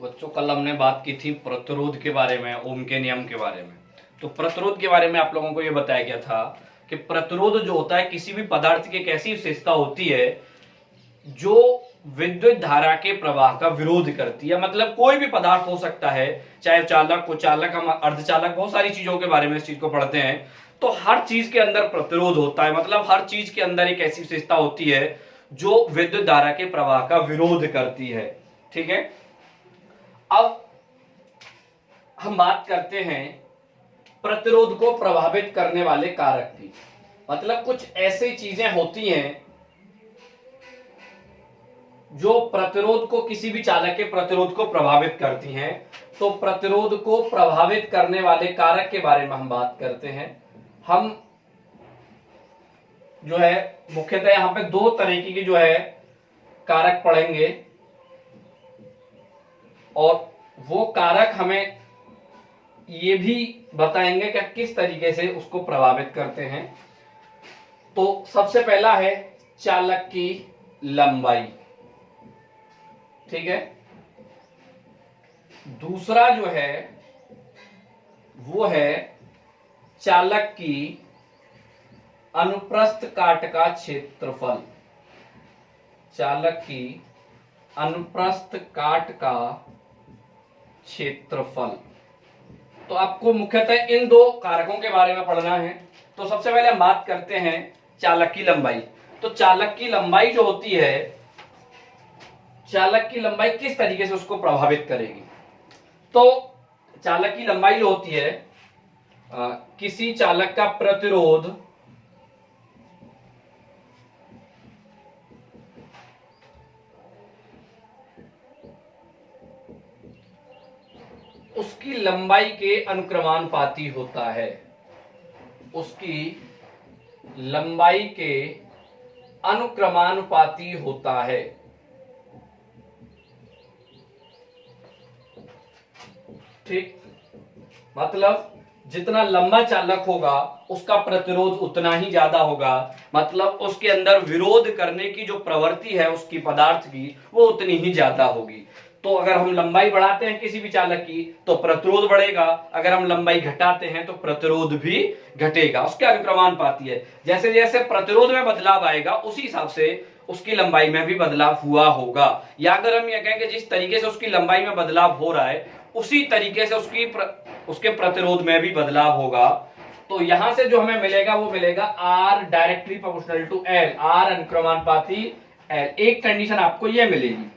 बच्चों कल हमने बात की थी प्रतिरोध के बारे में, ओम के नियम के बारे में। तो प्रतिरोध के बारे में आप लोगों को यह बताया गया था कि प्रतिरोध जो होता है किसी भी पदार्थ की एक ऐसी विशेषता होती है जो विद्युत धारा के प्रवाह का विरोध करती है। मतलब कोई भी पदार्थ हो सकता है, चाहे चालक, कुचालक, हम अर्धचालक, बहुत सारी चीजों के बारे में इस चीज को पढ़ते हैं। तो हर चीज के अंदर प्रतिरोध होता है, मतलब हर चीज के अंदर एक ऐसी विशेषता होती है जो विद्युत धारा के प्रवाह का विरोध करती है। ठीक है, अब हम बात करते हैं प्रतिरोध को प्रभावित करने वाले कारक की। मतलब कुछ ऐसी चीजें होती हैं जो प्रतिरोध को, किसी भी चालक के प्रतिरोध को प्रभावित करती हैं। तो प्रतिरोध को प्रभावित करने वाले कारक के बारे में हम बात करते हैं। हम जो है मुख्यतः यहां पे दो तरीके की जो है कारक पढ़ेंगे और वो कारक हमें ये भी बताएंगे कि किस तरीके से उसको प्रभावित करते हैं। तो सबसे पहला है चालक की लंबाई। ठीक है, दूसरा जो है वो है चालक की अनुप्रस्थ काट का क्षेत्रफल। चालक की अनुप्रस्थ काट का क्षेत्रफल। तो आपको मुख्यतः इन दो कारकों के बारे में पढ़ना है। तो सबसे पहले हम बात करते हैं चालक की लंबाई। तो चालक की लंबाई जो होती है, चालक की लंबाई किस तरीके से उसको प्रभावित करेगी। तो चालक की लंबाई जो होती है, किसी चालक का प्रतिरोध उसकी लंबाई के अनुक्रमानुपाती होता है। उसकी लंबाई के अनुक्रमानुपाती होता है। ठीक, मतलब जितना लंबा चालक होगा उसका प्रतिरोध उतना ही ज्यादा होगा। मतलब उसके अंदर विरोध करने की जो प्रवृत्ति है उसकी पदार्थ की, वो उतनी ही ज्यादा होगी। तो अगर हम लंबाई बढ़ाते हैं किसी भी चालक की तो प्रतिरोध बढ़ेगा, अगर हम लंबाई घटाते हैं तो प्रतिरोध भी घटेगा। उसके अनुक्रमानुपाती है। जैसे जैसे प्रतिरोध में बदलाव आएगा उसी हिसाब से उसकी लंबाई में भी बदलाव हुआ होगा। या अगर हम ये कहें कि जिस तरीके से उसकी लंबाई में बदलाव हो रहा है उसी तरीके से उसके प्रतिरोध में भी बदलाव होगा। तो यहां से जो हमें मिलेगा वो मिलेगा R directly proportional to L, R अनुक्रमानुपाती L। एक कंडीशन आपको ये मिलेगी।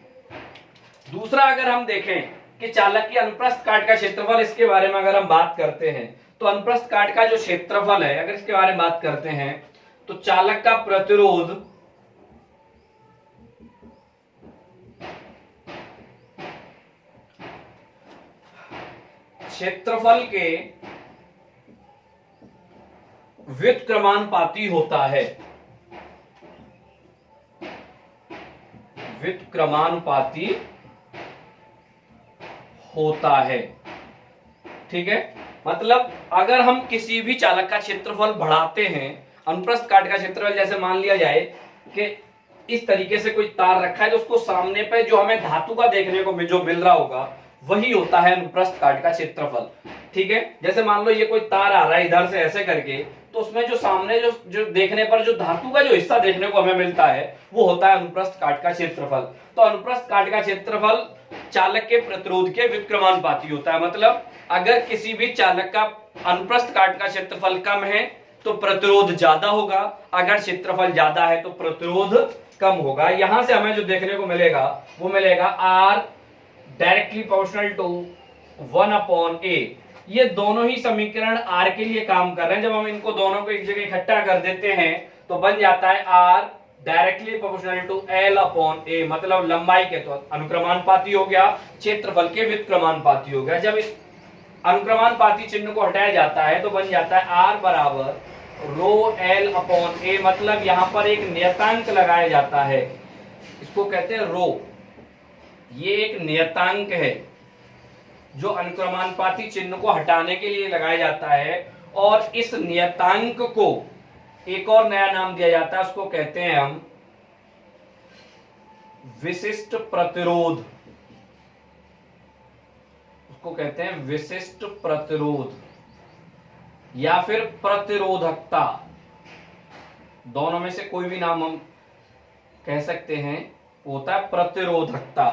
दूसरा, अगर हम देखें कि चालक की अनुप्रस्थ काट का क्षेत्रफल, इसके बारे में अगर हम बात करते हैं तो अनुप्रस्थ काट का जो क्षेत्रफल है, अगर इसके बारे में बात करते हैं तो चालक का प्रतिरोध क्षेत्रफल के व्युत्क्रमानुपाती होता है। व्युत्क्रमानुपाती होता है। ठीक है, मतलब अगर हम किसी भी चालक का क्षेत्रफल बढ़ाते हैं, अनुप्रस्थ काट का क्षेत्रफल, जैसे मान लिया जाए कि इस तरीके से कोई तार रखा है तो उसको सामने पे जो हमें धातु का देखने को जो मिल रहा होगा वही होता है अनुप्रस्थ काट का क्षेत्रफल। ठीक है, जैसे मान लो ये कोई तार आ रहा है इधर से ऐसे करके, तो उसमें जो सामने जो देखने पर जो धातु का जो हिस्सा देखने को हमें मिलता है वो होता है अनुप्रस्थ काट का क्षेत्रफल। तो अनुप्रस्थ काट का क्षेत्रफल चालक के प्रतिरोध के व्युत्क्रमानुपाती होता है। मतलब अगर किसी भी चालक का अनुप्रस्थ काट का क्षेत्रफल कम है तो प्रतिरोध ज्यादा होगा, अगर क्षेत्रफल ज्यादा है तो प्रतिरोध कम होगा। यहां से हमें जो देखने को मिलेगा वो मिलेगा R directly proportional to 1/A। ये दोनों ही समीकरण R के लिए काम कर रहे हैं। जब हम इनको दोनों को एक जगह इकट्ठा कर देते हैं तो बन जाता है R directly proportional to L/A। मतलब लंबाई के तो अनुक्रमानुपाती हो गया, क्षेत्रफल के व्युत्क्रमानुपाती हो गया। जब इस अनुक्रमानुपाती चिन्ह को हटाया जाता है तो बन जाता है R बराबर ρL/A। मतलब यहां पर एक नियतांक लगाया जाता है, इसको कहते हैं रो। ये एक नियतांक है जो अनुक्रमानुपाती चिन्ह को हटाने के लिए लगाया जाता है। और इस नियतांक को एक और नया नाम दिया जाता है, उसको कहते हैं हम विशिष्ट प्रतिरोध। इसको कहते हैं विशिष्ट प्रतिरोध या फिर प्रतिरोधकता, दोनों में से कोई भी नाम हम कह सकते हैं, होता है प्रतिरोधकता।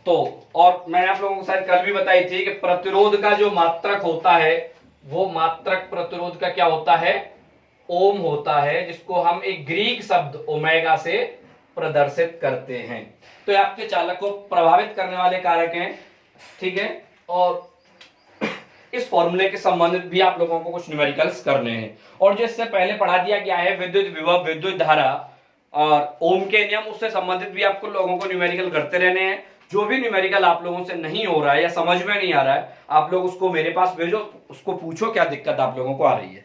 तो और मैंने आप लोगों को शायद कल भी बताई थी कि प्रतिरोध का जो मात्रक होता है वो मात्रक प्रतिरोध का क्या होता है, ओम होता है, जिसको हम एक ग्रीक शब्द ओमेगा से प्रदर्शित करते हैं। तो ये आपके चालक को प्रभावित करने वाले कारक हैं, ठीक है। और इस फॉर्मूले के संबंधित भी आप लोगों को कुछ न्यूमेरिकल्स करने हैं। और जो इससे पहले पढ़ा दिया गया है विद्युत विभव, विद्युत धारा और ओम के नियम, उससे संबंधित भी आपको लोगों को न्यूमेरिकल करते रहने हैं। जो भी न्यूमेरिकल आप लोगों से नहीं हो रहा है या समझ में नहीं आ रहा है, आप लोग उसको मेरे पास भेजो, उसको पूछो क्या दिक्कत आप लोगों को आ रही है।